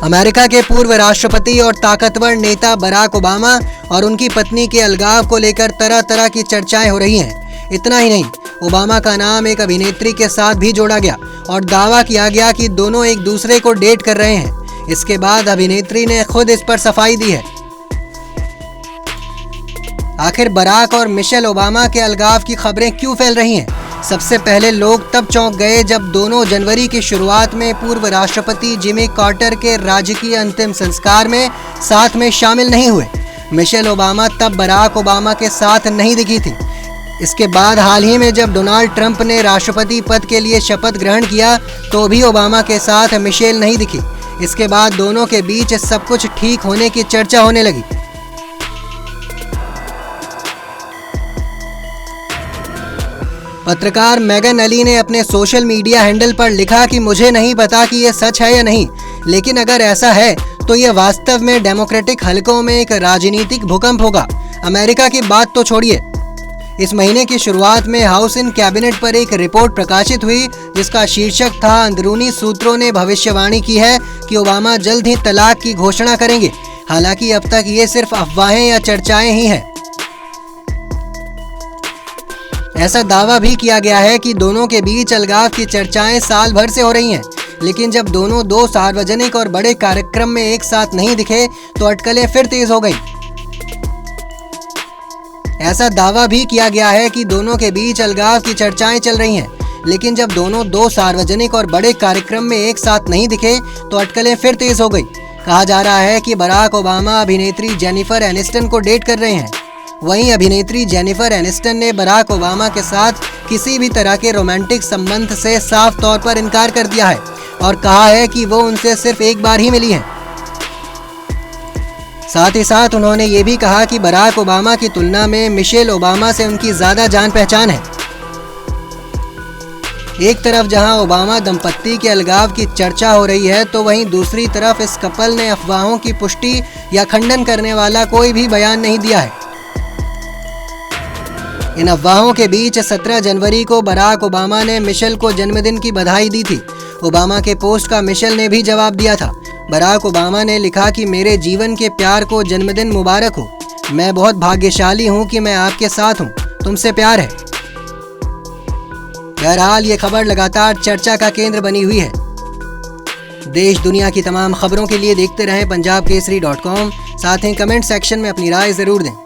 America के पूर्व राष्ट्रपति और ताकतवर नेता बराक ओबामा और उनकी पत्नी के अलगाव को लेकर तरह तरह की चर्चाएं हो रही हैं। इतना ही नहीं, ओबामा का नाम एक अभिनेत्री के साथ भी जोड़ा गया और दावा किया गया कि दोनों एक दूसरे को डेट कर रहे हैं। इसके बाद अभिनेत्री ने खुद इस पर सफाई दी है। आखिर बराक और मिशेल ओबामा के अलगाव की खबरें क्यों फैल रही हैं? सबसे पहले लोग तब चौंक गए जब दोनों जनवरी की शुरुआत में पूर्व राष्ट्रपति जिमी कार्टर के राजकीय अंतिम संस्कार में साथ में शामिल नहीं हुए। मिशेल ओबामा तब बराक ओबामा के साथ नहीं दिखी थी। इसके बाद हाल ही में जब डोनाल्ड ट्रंप ने राष्ट्रपति पद के लिए शपथ ग्रहण किया तो भी ओबामा के साथ मिशेल नहीं दिखी। इसके बाद दोनों के बीच सब कुछ ठीक होने की चर्चा होने लगी। पत्रकार मेगन अली ने अपने सोशल मीडिया हैंडल पर लिखा कि मुझे नहीं पता कि यह सच है या नहीं, लेकिन अगर ऐसा है तो यह वास्तव में डेमोक्रेटिक हलकों में एक राजनीतिक भूकंप होगा। अमेरिका की बात तो छोड़िए, इस महीने की शुरुआत में हाउस इन कैबिनेट पर एक रिपोर्ट प्रकाशित हुई जिसका शीर्षक था अंदरूनी सूत्रों ने भविष्यवाणी की है कि ओबामा जल्द ही तलाक की घोषणा करेंगे। हालांकि अब तक ये सिर्फ अफवाहें या चर्चाएं ही हैं। ऐसा दावा भी किया गया है कि दोनों के बीच अलगाव की चर्चाएं साल भर से हो रही हैं, लेकिन जब दोनों दो सार्वजनिक और बड़े कार्यक्रम में एक साथ नहीं दिखे तो अटकलें फिर तेज हो गई। ऐसा दावा भी किया गया है कि दोनों के बीच अलगाव की चर्चाएं चल रही हैं, लेकिन जब दोनों दो सार्वजनिक और बड़े कार्यक्रम में एक साथ नहीं दिखे तो अटकलें फिर तेज हो गई। कहा जा रहा है कि बराक ओबामा अभिनेत्री जेनिफर एनिस्टन को डेट कर रहे हैं। वहीं अभिनेत्री जेनिफर एनिस्टन ने बराक ओबामा के साथ किसी भी तरह के रोमांटिक संबंध से साफ तौर पर इनकार कर दिया है और कहा है कि वो उनसे सिर्फ एक बार ही मिली हैं। साथ ही साथ उन्होंने ये भी कहा कि बराक ओबामा की तुलना में मिशेल ओबामा से उनकी ज़्यादा जान पहचान है। एक तरफ जहां ओबामा दंपत्ति के अलगाव की चर्चा हो रही है तो वहीं दूसरी तरफ इस कपल ने अफवाहों की पुष्टि या खंडन करने वाला कोई भी बयान नहीं दिया है। इन अफवाहों के बीच 17 जनवरी को बराक ओबामा ने मिशेल को जन्मदिन की बधाई दी थी। ओबामा के पोस्ट का मिशेल ने भी जवाब दिया था। बराक ओबामा ने लिखा कि मेरे जीवन के प्यार को जन्मदिन मुबारक हो। मैं बहुत भाग्यशाली हूँ कि मैं आपके साथ हूँ। तुमसे प्यार है। बहरहाल ये खबर लगातार चर्चा का केंद्र बनी हुई है। देश दुनिया की तमाम खबरों के लिए देखते रहें punjabkesari.com। साथ ही कमेंट सेक्शन में अपनी राय ज़रूर दें।